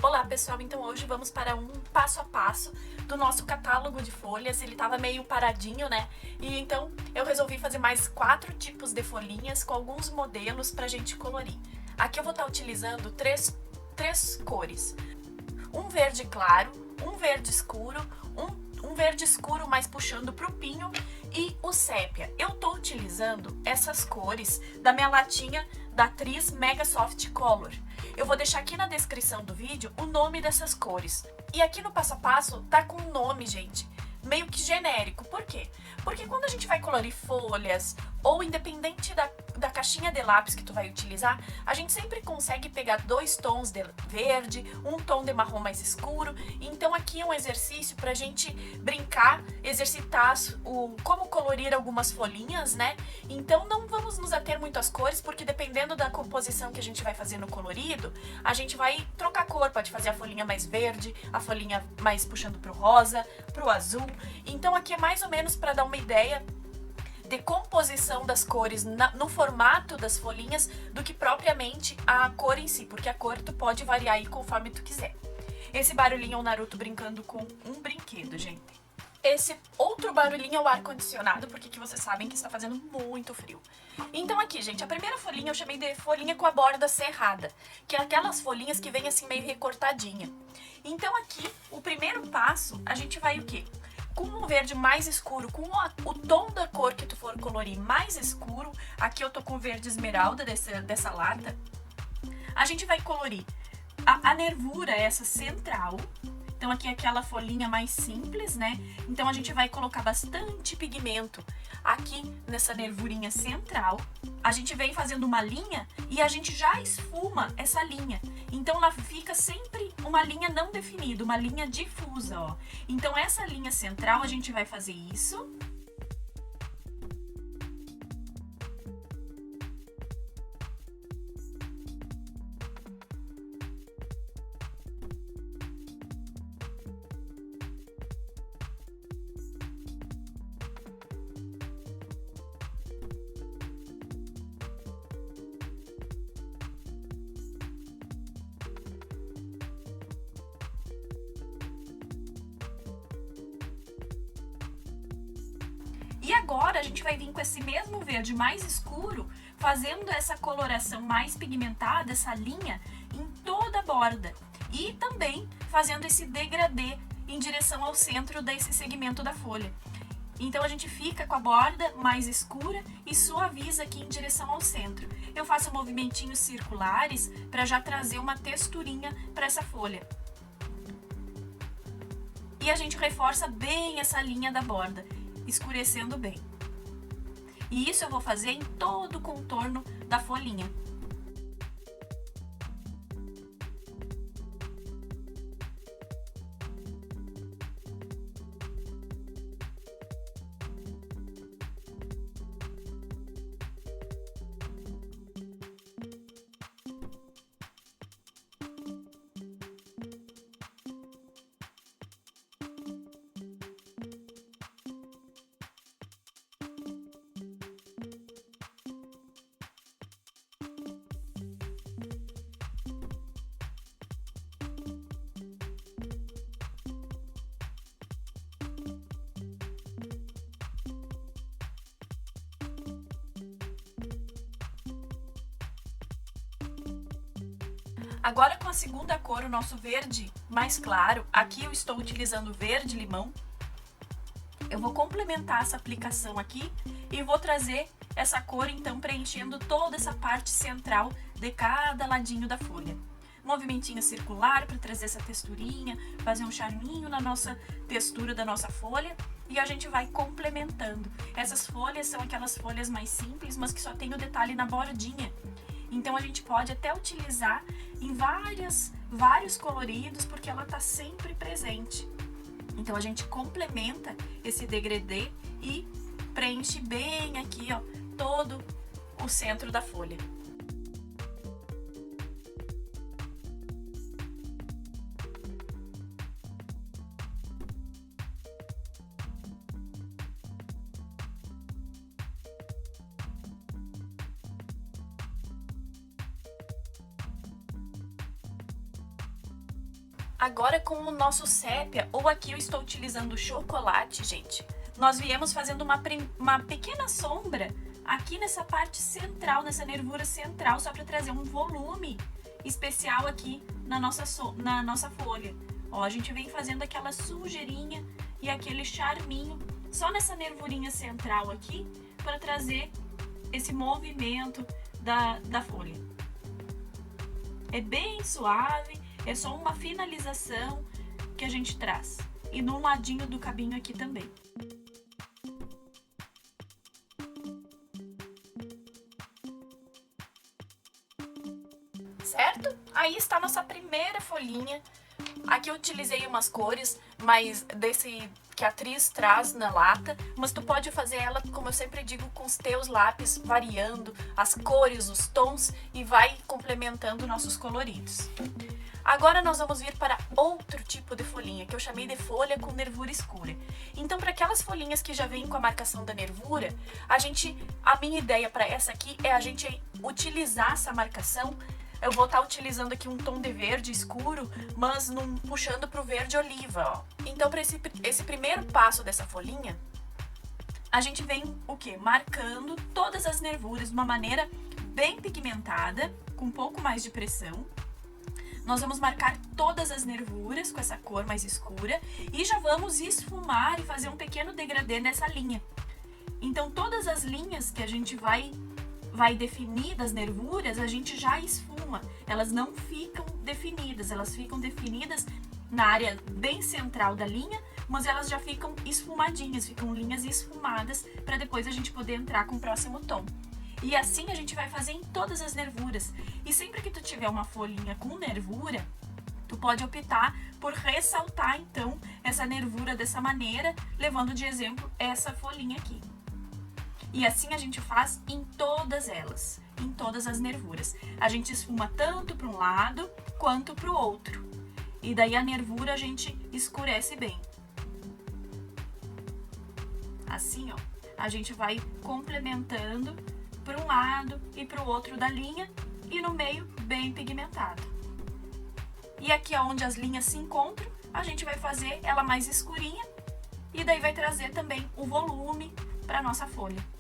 Olá pessoal, então hoje vamos para um passo a passo do nosso catálogo de folhas. Ele estava meio paradinho, né? E então eu resolvi fazer mais 4 tipos de folhinhas com alguns modelos para a gente colorir. Aqui eu vou estar utilizando três cores. Um verde claro, um verde escuro, um verde escuro mais puxando para o pinho e o sépia. Eu estou utilizando essas cores da minha latinha da Tris Mega Soft Color. Eu vou deixar aqui na descrição do vídeo o nome dessas cores. E aqui no passo a passo tá com um nome, gente, meio que genérico. Por quê? Porque quando a gente vai colorir folhas, ou independente da caixinha de lápis que tu vai utilizar, a gente sempre consegue pegar 2 tons de verde, um tom de marrom mais escuro. Então aqui é um exercício pra gente brincar, exercitar como colorir algumas folhinhas, né? Então não vamos nos ater muito às cores, porque dependendo da composição que a gente vai fazer no colorido, a gente vai trocar cor, pode fazer a folhinha mais verde, a folhinha mais puxando pro rosa, pro azul. Então aqui é mais ou menos para dar uma ideia de composição das cores no formato das folhinhas do que propriamente a cor em si, porque a cor tu pode variar aí conforme tu quiser. Esse barulhinho é o Naruto brincando com um brinquedo, gente. Esse outro barulhinho é o ar-condicionado, porque aqui vocês sabem que está fazendo muito frio. Então aqui, gente, a primeira folhinha eu chamei de folhinha com a borda serrada, que é aquelas folhinhas que vem assim meio recortadinha. Então aqui, o primeiro passo, a gente vai o quê? Com um verde mais escuro, com o tom da cor que tu for colorir mais escuro, aqui eu tô com verde esmeralda dessa lata, a gente vai colorir a nervura, essa central. Então aqui é aquela folhinha mais simples, né? Então a gente vai colocar bastante pigmento aqui nessa nervurinha central. A gente vem fazendo uma linha e a gente já esfuma essa linha. Então ela fica sempre uma linha não definida, uma linha difusa, ó. Então essa linha central a gente vai fazer isso. E agora a gente vai vir com esse mesmo verde mais escuro, fazendo essa coloração mais pigmentada, essa linha, em toda a borda. E também fazendo esse degradê em direção ao centro desse segmento da folha. Então a gente fica com a borda mais escura e suaviza aqui em direção ao centro. Eu faço movimentinhos circulares para já trazer uma texturinha para essa folha. E a gente reforça bem essa linha da borda, escurecendo bem. E isso eu vou fazer em todo o contorno da folhinha. Agora com a segunda cor, o nosso verde mais claro, aqui eu estou utilizando verde limão. Eu vou complementar essa aplicação aqui e vou trazer essa cor então preenchendo toda essa parte central de cada ladinho da folha. Movimentinho circular para trazer essa texturinha, fazer um charminho na nossa textura da nossa folha. E a gente vai complementando. Essas folhas são aquelas folhas mais simples, mas que só tem o detalhe na bordinha. Então a gente pode até utilizar em vários coloridos, porque ela tá sempre presente. Então a gente complementa esse degradê e preenche bem aqui, ó, todo o centro da folha. Agora com o nosso sépia, ou aqui eu estou utilizando chocolate, gente, nós viemos fazendo uma pequena sombra aqui nessa parte central, nessa nervura central, só para trazer um volume especial aqui na nossa folha. Ó, a gente vem fazendo aquela sujeirinha e aquele charminho só nessa nervurinha central aqui, para trazer esse movimento da folha. É bem suave, é só uma finalização que a gente traz. E no ladinho do cabinho aqui também. Certo? Aí está a nossa primeira folhinha. Aqui eu utilizei umas cores, mas desse que a atriz traz na lata, mas tu pode fazer ela, como eu sempre digo, com os teus lápis, variando as cores, os tons e vai complementando nossos coloridos. Agora nós vamos vir para outro tipo de folhinha, que eu chamei de folha com nervura escura. Então, para aquelas folhinhas que já vêm com a marcação da nervura, a minha ideia para essa aqui é a gente utilizar essa marcação. Eu vou estar utilizando aqui um tom de verde escuro, mas puxando para o verde oliva, ó. Então, para esse primeiro passo dessa folhinha, a gente vem o quê? Marcando todas as nervuras de uma maneira bem pigmentada, com um pouco mais de pressão. Nós vamos marcar todas as nervuras com essa cor mais escura e já vamos esfumar e fazer um pequeno degradê nessa linha. Então, todas as linhas que a gente vai definir das nervuras, a gente já esfuma. Elas não ficam definidas, elas ficam definidas na área bem central da linha, mas elas já ficam esfumadinhas, ficam linhas esfumadas para depois a gente poder entrar com o próximo tom. E assim a gente vai fazer em todas as nervuras. E sempre que tu tiver uma folhinha com nervura, tu pode optar por ressaltar então essa nervura dessa maneira, levando de exemplo essa folhinha aqui. E assim a gente faz em todas elas, em todas as nervuras. A gente esfuma tanto para um lado quanto para o outro. E daí a nervura a gente escurece bem. Assim, ó, a gente vai complementando para um lado e para o outro da linha e no meio bem pigmentado. E aqui onde as linhas se encontram, a gente vai fazer ela mais escurinha e daí vai trazer também o volume para nossa folha.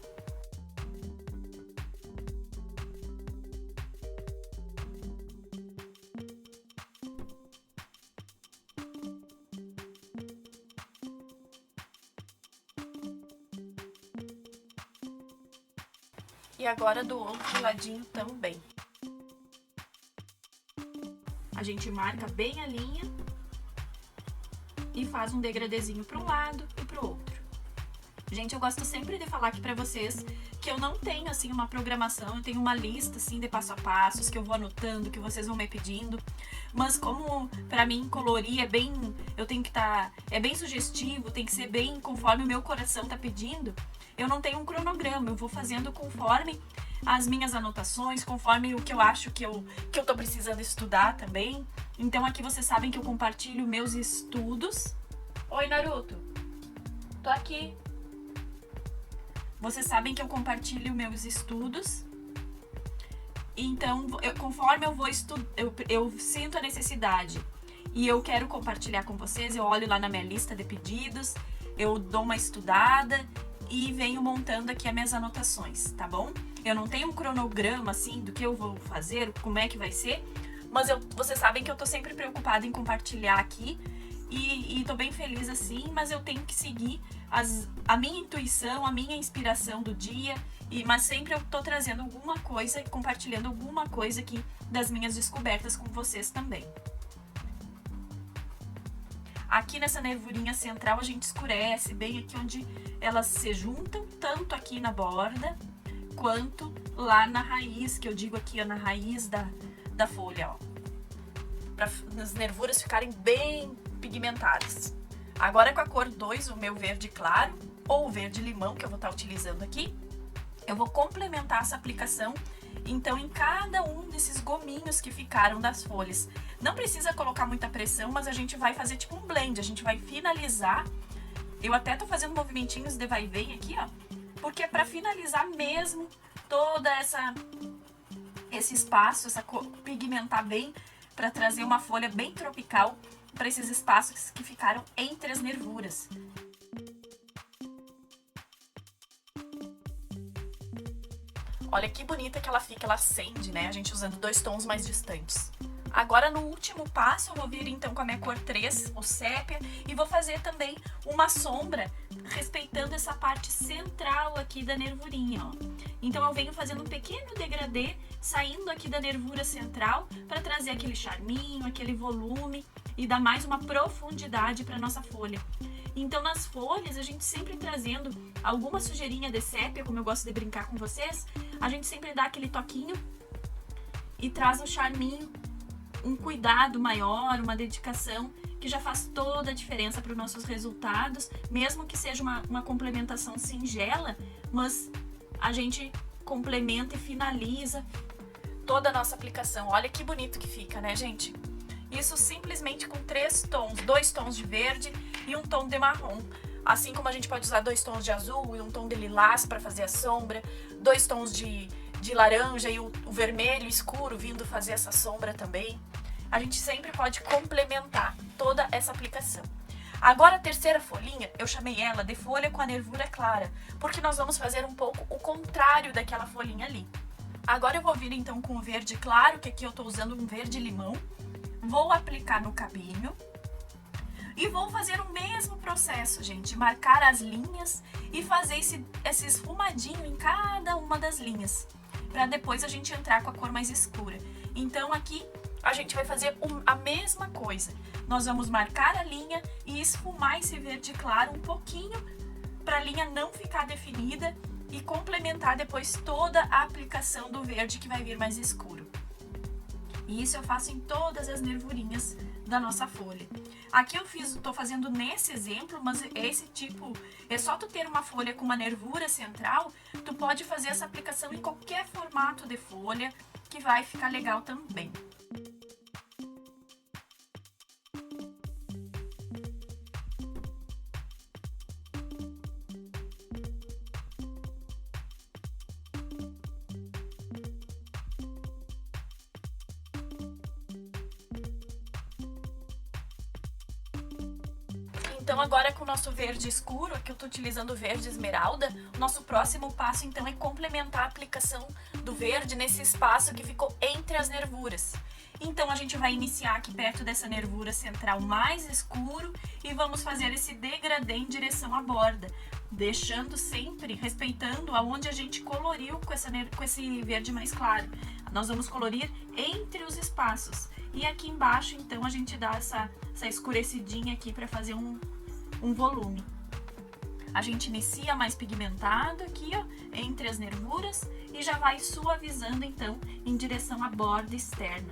E agora do outro ladinho também. A gente marca bem a linha e faz um degradezinho para um lado e para o outro. Gente, eu gosto sempre de falar aqui para vocês que eu não tenho assim uma programação, eu tenho uma lista assim de passo a passos que eu vou anotando, que vocês vão me pedindo. Mas como para mim colorir é bem, é bem sugestivo, tem que ser bem conforme o meu coração tá pedindo. Eu não tenho um cronograma, eu vou fazendo conforme as minhas anotações, conforme o que eu acho que eu tô precisando estudar também. Então aqui vocês sabem que eu compartilho meus estudos. Oi, Naruto. Tô aqui. Vocês sabem que eu compartilho meus estudos. Então, conforme eu vou eu sinto a necessidade e eu quero compartilhar com vocês, eu olho lá na minha lista de pedidos, eu dou uma estudada e venho montando aqui as minhas anotações, tá bom? Eu não tenho um cronograma, assim, do que eu vou fazer, como é que vai ser, mas vocês sabem que eu tô sempre preocupada em compartilhar aqui e tô bem feliz assim, mas eu tenho que seguir a minha intuição, a minha inspiração do dia, mas sempre eu tô trazendo alguma coisa e compartilhando alguma coisa aqui das minhas descobertas com vocês também. Aqui nessa nervurinha central a gente escurece bem aqui onde elas se juntam, tanto aqui na borda, quanto lá na raiz, que eu digo aqui, ó, na raiz da folha, ó. Para as nervuras ficarem bem pigmentadas. Agora com a cor 2, o meu verde claro, ou o verde limão, que eu vou estar utilizando aqui, eu vou complementar essa aplicação, então, em cada um desses gominhos que ficaram das folhas. Não precisa colocar muita pressão, mas a gente vai fazer tipo um blend, a gente vai finalizar. Eu até tô fazendo movimentinhos de vai e vem aqui, ó, porque é para finalizar mesmo toda esse espaço, pigmentar bem, para trazer uma folha bem tropical para esses espaços que ficaram entre as nervuras. Olha que bonita que ela fica, ela acende, né? A gente usando 2 tons mais distantes. Agora, no último passo, eu vou vir então com a minha cor 3, o sépia, e vou fazer também uma sombra, respeitando essa parte central aqui da nervurinha, ó. Então, eu venho fazendo um pequeno degradê, saindo aqui da nervura central, para trazer aquele charminho, aquele volume, e dar mais uma profundidade para nossa folha. Então, nas folhas, a gente sempre trazendo alguma sujeirinha de sépia, como eu gosto de brincar com vocês, a gente sempre dá aquele toquinho e traz um charminho, um cuidado maior, uma dedicação, que já faz toda a diferença para os nossos resultados, mesmo que seja uma complementação singela, mas a gente complementa e finaliza toda a nossa aplicação. Olha que bonito que fica, né, gente? Isso simplesmente com 3 tons, 2 tons de verde e um tom de marrom. Assim como a gente pode usar 2 tons de azul e um tom de lilás para fazer a sombra, 2 tons de laranja e o vermelho escuro vindo fazer essa sombra também. A gente sempre pode complementar toda essa aplicação. Agora a terceira folhinha, eu chamei ela de folha com a nervura clara, porque nós vamos fazer um pouco o contrário daquela folhinha ali. Agora eu vou vir então com o verde claro, que aqui eu tô usando um verde limão. Vou aplicar no cabinho e vou fazer o mesmo processo, gente. Marcar as linhas e fazer esse esfumadinho em cada uma das linhas, para depois a gente entrar com a cor mais escura. Então aqui a gente vai fazer a mesma coisa. Nós vamos marcar a linha e esfumar esse verde claro um pouquinho, para a linha não ficar definida e complementar depois toda a aplicação do verde que vai vir mais escuro. E isso eu faço em todas as nervurinhas da nossa folha. Aqui eu tô fazendo nesse exemplo, mas esse tipo, é só tu ter uma folha com uma nervura central, tu pode fazer essa aplicação em qualquer formato de folha, que vai ficar legal também. Então agora com o nosso verde escuro, que eu tô utilizando o verde esmeralda, o nosso próximo passo então é complementar a aplicação do verde nesse espaço que ficou entre as nervuras. Então a gente vai iniciar aqui perto dessa nervura central mais escuro e vamos fazer esse degradê em direção à borda, deixando sempre, respeitando aonde a gente coloriu com esse verde mais claro. Nós vamos colorir entre os espaços. E aqui embaixo, então, a gente dá essa escurecidinha aqui para fazer um volume. A gente inicia mais pigmentado aqui, ó, entre as nervuras e já vai suavizando, então, em direção à borda externa.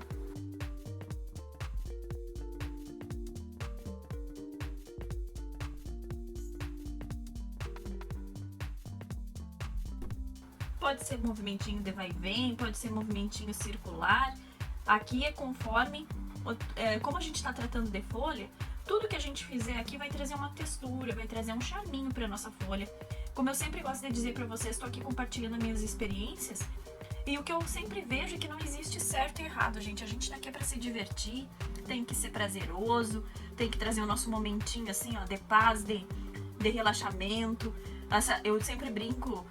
Pode ser movimentinho de vai e vem, pode ser movimentinho circular. Aqui é conforme, como a gente está tratando de folha, tudo que a gente fizer aqui vai trazer uma textura, vai trazer um charminho para nossa folha. Como eu sempre gosto de dizer para vocês, estou aqui compartilhando minhas experiências. E o que eu sempre vejo é que não existe certo e errado, gente. A gente tá aqui para se divertir, tem que ser prazeroso, tem que trazer o nosso momentinho assim, ó, de paz, de relaxamento. Eu sempre brinco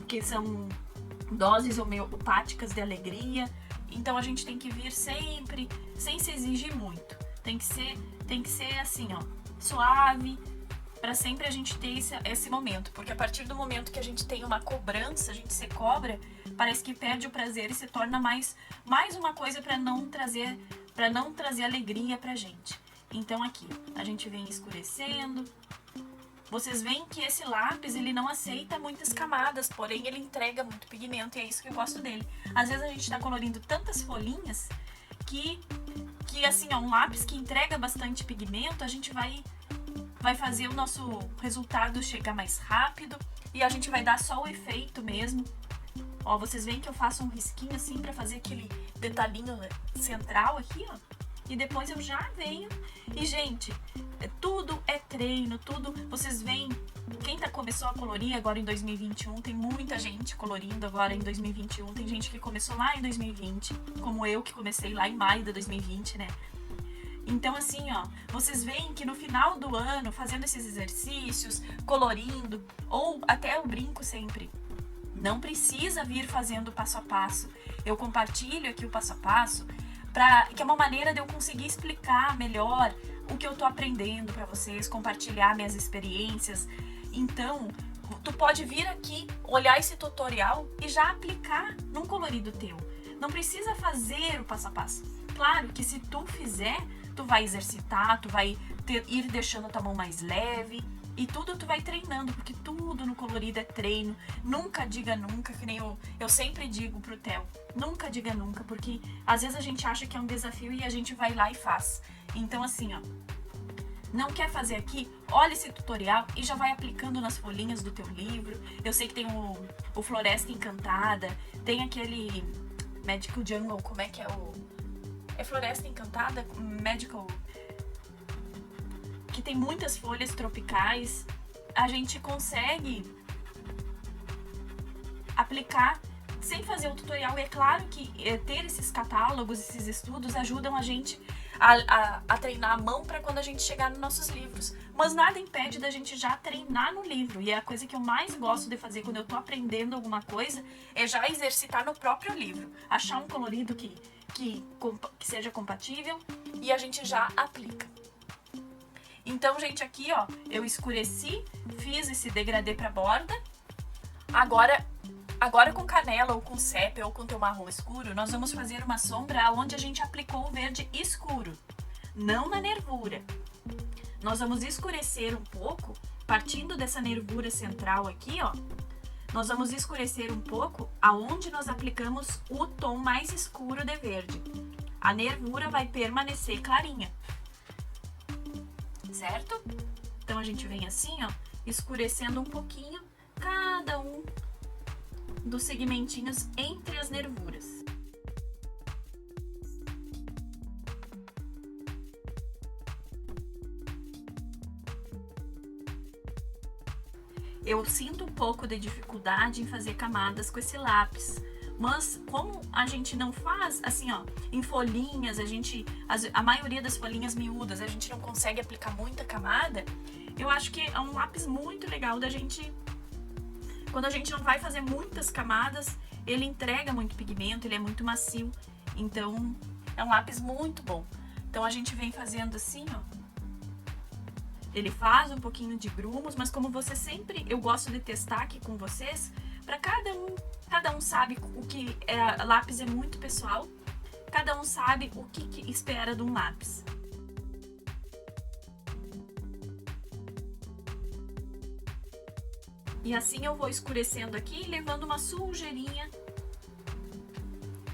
que são doses homeopáticas de alegria. Então a gente tem que vir sempre, sem se exigir muito. Tem que ser assim, ó, suave, para sempre a gente ter esse momento. Porque a partir do momento que a gente tem uma cobrança, a gente se cobra, parece que perde o prazer e se torna mais uma coisa para não trazer alegria pra gente. Então aqui, a gente vem escurecendo. Vocês veem que esse lápis, ele não aceita muitas camadas, porém ele entrega muito pigmento e é isso que eu gosto dele. Às vezes a gente tá colorindo tantas folhinhas que assim, ó, um lápis que entrega bastante pigmento, a gente vai fazer o nosso resultado chegar mais rápido e a gente vai dar só o efeito mesmo. Ó, vocês veem que eu faço um risquinho assim pra fazer aquele detalhinho central aqui, ó. E depois eu já venho. E, gente, tudo é treino, tudo. Vocês veem, quem começou a colorir agora em 2021, tem muita gente colorindo agora em 2021. Tem gente que começou lá em 2020, como eu que comecei lá em maio de 2020, né? Então, assim, ó, vocês veem que no final do ano, fazendo esses exercícios, colorindo, ou até eu brinco sempre, não precisa vir fazendo passo a passo. Eu compartilho aqui o passo a passo, que é uma maneira de eu conseguir explicar melhor o que eu tô aprendendo para vocês, compartilhar minhas experiências. Então, tu pode vir aqui, olhar esse tutorial e já aplicar num colorido teu. Não precisa fazer o passo a passo. Claro que se tu fizer, tu vai exercitar, tu vai ir deixando a tua mão mais leve e tudo tu vai treinando, porque tudo no colorido é treino. Nunca diga nunca, que nem eu sempre digo pro Theo, nunca diga nunca, porque às vezes a gente acha que é um desafio e a gente vai lá e faz. Então assim, ó, não quer fazer aqui, olha esse tutorial e já vai aplicando nas folhinhas do teu livro. Eu sei que tem o Floresta Encantada, tem aquele Magical Jungle, como é que é o... É Floresta Encantada, Magical... que tem muitas folhas tropicais. A gente consegue aplicar sem fazer o tutorial. E é claro que ter esses catálogos, esses estudos ajudam a gente a treinar a mão para quando a gente chegar nos nossos livros. Mas nada impede da gente já treinar no livro. E a coisa que eu mais gosto de fazer quando eu tô aprendendo alguma coisa é já exercitar no próprio livro. Achar um colorido que seja compatível e a gente já aplica. Então, gente, aqui, ó, eu escureci, fiz esse degradê pra borda. Agora com canela ou com sépia ou com teu marrom escuro, nós vamos fazer uma sombra onde a gente aplicou o verde escuro, não na nervura. Nós vamos escurecer um pouco, partindo dessa nervura central aqui, ó. Nós vamos escurecer um pouco aonde nós aplicamos o tom mais escuro de verde. A nervura vai permanecer clarinha. Certo? Então a gente vem assim, ó, escurecendo um pouquinho cada um dos segmentinhos entre as nervuras. Eu sinto um pouco de dificuldade em fazer camadas com esse lápis. Mas como a gente não faz, assim, ó, em folhinhas, a maioria das folhinhas miúdas, a gente não consegue aplicar muita camada, eu acho que é um lápis muito legal da gente, quando a gente não vai fazer muitas camadas, ele entrega muito pigmento, ele é muito macio, então é um lápis muito bom. Então a gente vem fazendo assim, ó, ele faz um pouquinho de grumos, mas como você sempre, eu gosto de testar aqui com vocês, para cada um sabe o que é, lápis é muito pessoal, cada um sabe o que espera de um lápis. E assim eu vou escurecendo aqui, levando uma sujeirinha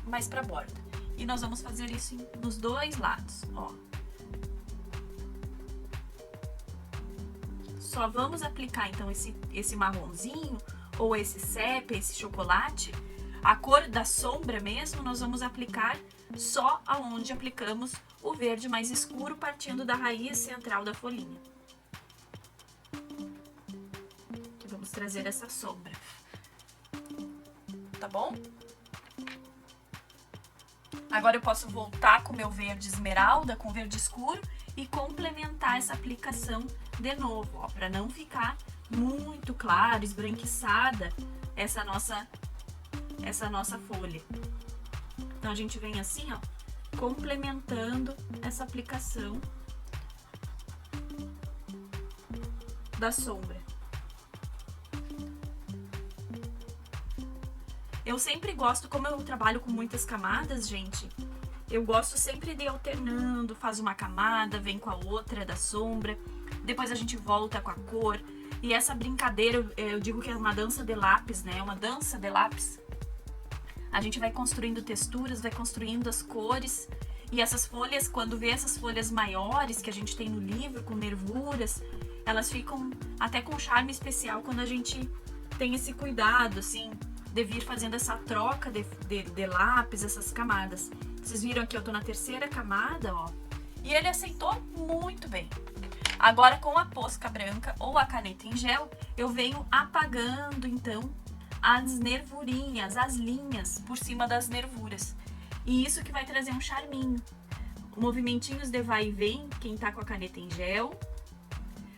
mais pra borda. E nós vamos fazer isso nos dois lados, ó. Só vamos aplicar então esse marronzinho, ou esse sépia, esse chocolate, a cor da sombra mesmo, nós vamos aplicar só aonde aplicamos o verde mais escuro, partindo da raiz central da folhinha. Aqui vamos trazer essa sombra. Tá bom? Agora eu posso voltar com o meu verde esmeralda, com verde escuro, e complementar essa aplicação de novo, ó, para não ficar muito claro, esbranquiçada essa nossa folha. Então a gente vem assim, ó, complementando essa aplicação da sombra. Eu sempre gosto, como eu trabalho com muitas camadas, gente, eu gosto sempre de ir alternando, faz uma camada, vem com a outra da sombra, depois a gente volta com a cor. E essa brincadeira, eu digo que é uma dança de lápis, né? É uma dança de lápis. A gente vai construindo texturas, vai construindo as cores. E essas folhas, quando vê essas folhas maiores que a gente tem no livro, com nervuras, elas ficam até com um charme especial quando a gente tem esse cuidado, assim, de vir fazendo essa troca de lápis, essas camadas. Vocês viram aqui, eu tô na terceira camada, ó. E ele aceitou muito bem. Agora, com a posca branca ou a caneta em gel, eu venho apagando, então, as nervurinhas, as linhas por cima das nervuras. E isso que vai trazer um charminho. movimentinhos de vai e vem, quem tá com a caneta em gel,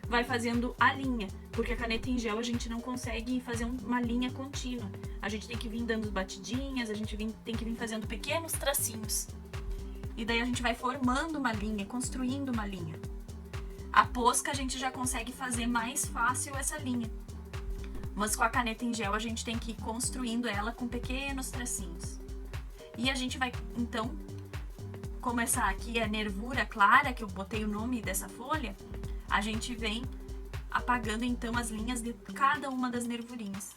vai fazendo a linha, porque a caneta em gel a gente não consegue fazer uma linha contínua. A gente tem que vir dando batidinhas, a gente tem que vir fazendo pequenos tracinhos. E daí a gente vai formando uma linha, construindo uma linha. A posca a gente já consegue fazer mais fácil essa linha. Mas com a caneta em gel a gente tem que ir construindo ela com pequenos tracinhos. E a gente vai, então, começar aqui a nervura clara, que eu botei o nome dessa folha, a gente vem apagando então as linhas de cada uma das nervurinhas.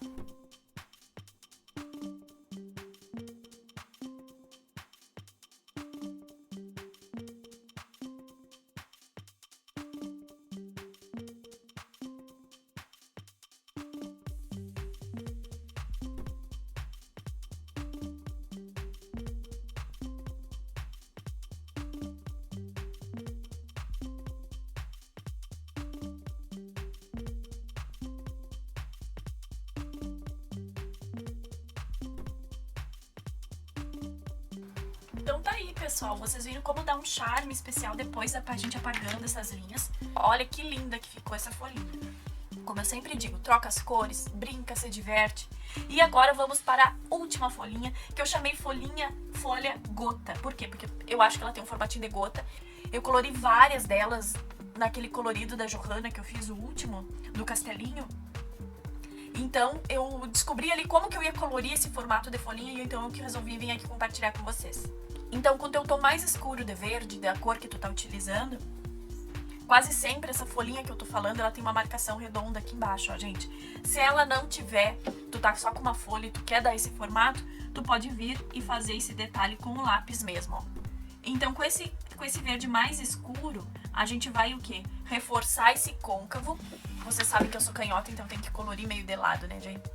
Então tá aí, pessoal, vocês viram como dá um charme especial depois da gente apagando essas linhas. Olha que linda que ficou essa folhinha. Como eu sempre digo, troca as cores, brinca, se diverte. E agora vamos para a última folhinha, que eu chamei folha gota. Por quê? Porque eu acho que ela tem um formatinho de gota. Eu colori várias delas naquele colorido da Johanna que eu fiz o último, do castelinho. Então, eu descobri ali como que eu ia colorir esse formato de folhinha e então eu resolvi vir aqui compartilhar com vocês. Então, com o teu tom mais escuro de verde, da cor que tu tá utilizando, quase sempre essa folhinha que eu tô falando, ela tem uma marcação redonda aqui embaixo, ó, gente. Se ela não tiver, tu tá só com uma folha e tu quer dar esse formato, tu pode vir e fazer esse detalhe com o lápis mesmo, ó. Então, com esse verde mais escuro, a gente vai o quê? Reforçar esse côncavo. Você sabe que eu sou canhota, então tem que colorir meio de lado, né, gente?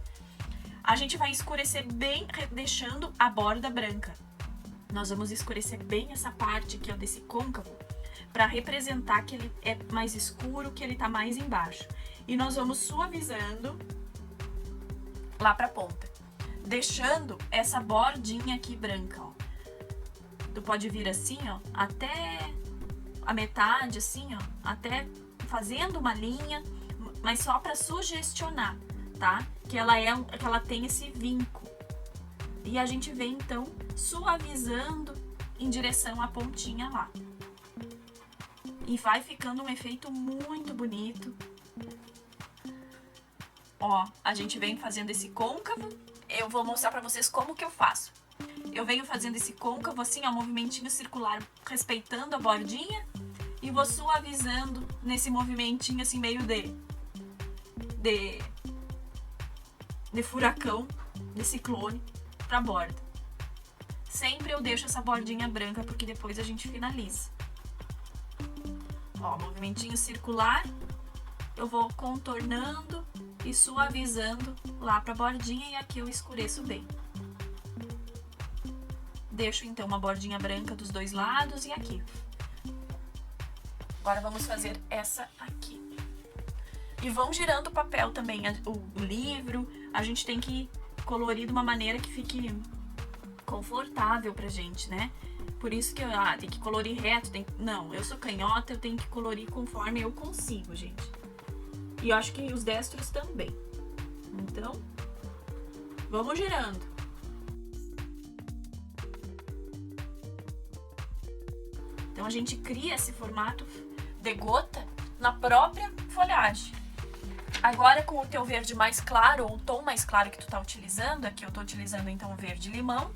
A gente vai escurecer bem, deixando a borda branca. Nós vamos escurecer bem essa parte aqui, ó, desse côncavo, para representar que ele é mais escuro, que ele tá mais embaixo. E nós vamos suavizando lá pra ponta, deixando essa bordinha aqui branca, ó. Tu pode vir assim, ó, até a metade, assim, ó, até fazendo uma linha, mas só para sugestionar, tá? Que ela tem esse vinco. E a gente vem, então, suavizando em direção à pontinha lá. E vai ficando um efeito muito bonito. Ó, a gente vem fazendo esse côncavo. Eu vou mostrar pra vocês como que eu faço. Eu venho fazendo esse côncavo assim, ó, movimentinho circular, respeitando a bordinha. E vou suavizando nesse movimentinho assim, meio de furacão, de ciclone, pra borda. Sempre eu deixo essa bordinha branca, porque depois a gente finaliza. Ó, movimentinho circular, eu vou contornando e suavizando lá pra bordinha, e aqui eu escureço bem. Deixo então uma bordinha branca dos dois lados e aqui. Agora vamos fazer essa aqui. E vão girando o papel também, o livro, a gente tem que colorir de uma maneira que fique confortável pra gente, né? Por isso que tem que colorir reto, não, eu sou canhota, eu tenho que colorir conforme eu consigo, gente. E eu acho que os destros também. Então, vamos girando. Então a gente cria esse formato de gota na própria folhagem. Agora, com o teu verde mais claro, ou o tom mais claro que tu tá utilizando, aqui eu tô utilizando então o verde limão,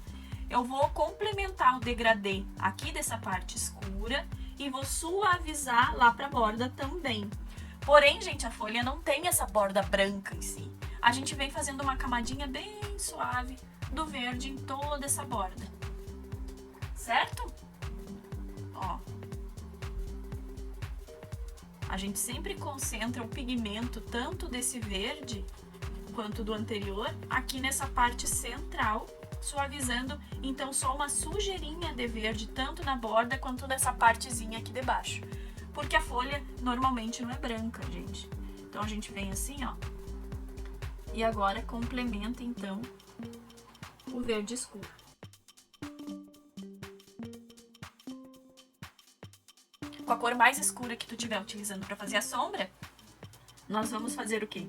eu vou complementar o degradê aqui dessa parte escura e vou suavizar lá pra borda também. Porém, gente, a folha não tem essa borda branca em si. A gente vem fazendo uma camadinha bem suave do verde em toda essa borda. Certo? Ó. A gente sempre concentra o pigmento tanto desse verde quanto do anterior aqui nessa parte central, suavizando então só uma sujeirinha de verde tanto na borda quanto nessa partezinha aqui de baixo. Porque a folha normalmente não é branca, gente. Então a gente vem assim, ó. E agora complementa então o verde escuro. com a cor mais escura que tu estiver utilizando para fazer a sombra, nós vamos fazer o quê?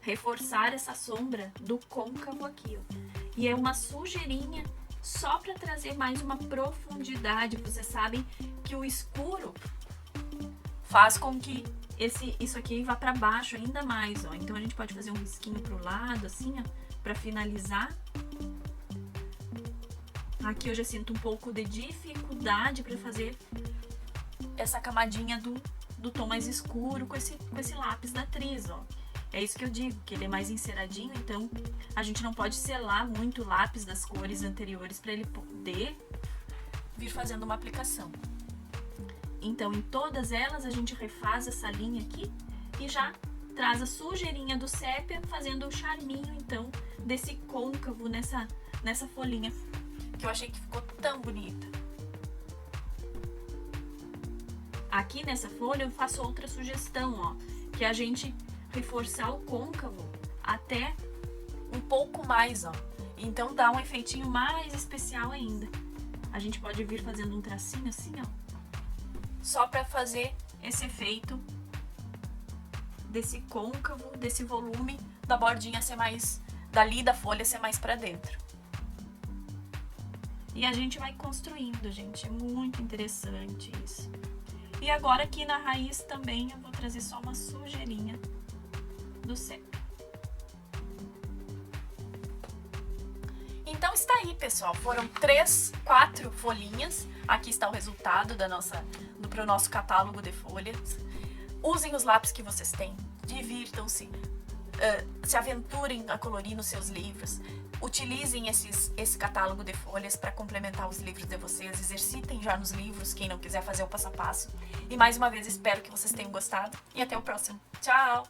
Reforçar essa sombra do côncavo aqui, ó. E é uma sujeirinha só para trazer mais uma profundidade. Vocês sabem que o escuro faz com que isso aqui vá para baixo ainda mais, ó. Então a gente pode fazer um risquinho pro lado, assim, ó, para finalizar. Aqui eu já sinto um pouco de dificuldade para fazer essa camadinha do tom mais escuro com esse lápis da atriz, ó. É isso que eu digo, que ele é mais enceradinho, então a gente não pode selar muito o lápis das cores anteriores para ele poder vir fazendo uma aplicação. Então, em todas elas, a gente refaz essa linha aqui e já traz a sujeirinha do sépia, fazendo o charminho, então, desse côncavo nessa folhinha, que eu achei que ficou tão bonita. Aqui nessa folha eu faço outra sugestão, ó, que é a gente reforçar o côncavo até um pouco mais, ó. Então dá um efeitinho mais especial ainda. A gente pode vir fazendo um tracinho assim, ó, só para fazer esse efeito desse côncavo, desse volume da bordinha ser mais, dali da folha ser mais para dentro. E a gente vai construindo, gente, é muito interessante isso. E agora aqui na raiz também eu vou trazer só uma sujeirinha do sépia. Então está aí, pessoal, foram 4 folhinhas. Aqui está o resultado pro nosso catálogo de folhas. Usem os lápis que vocês têm, divirtam-se, se aventurem a colorir nos seus livros. Utilizem esse catálogo de folhas para complementar os livros de vocês. Exercitem já nos livros, quem não quiser fazer o passo a passo. E mais uma vez espero que vocês tenham gostado e até o próximo. Tchau!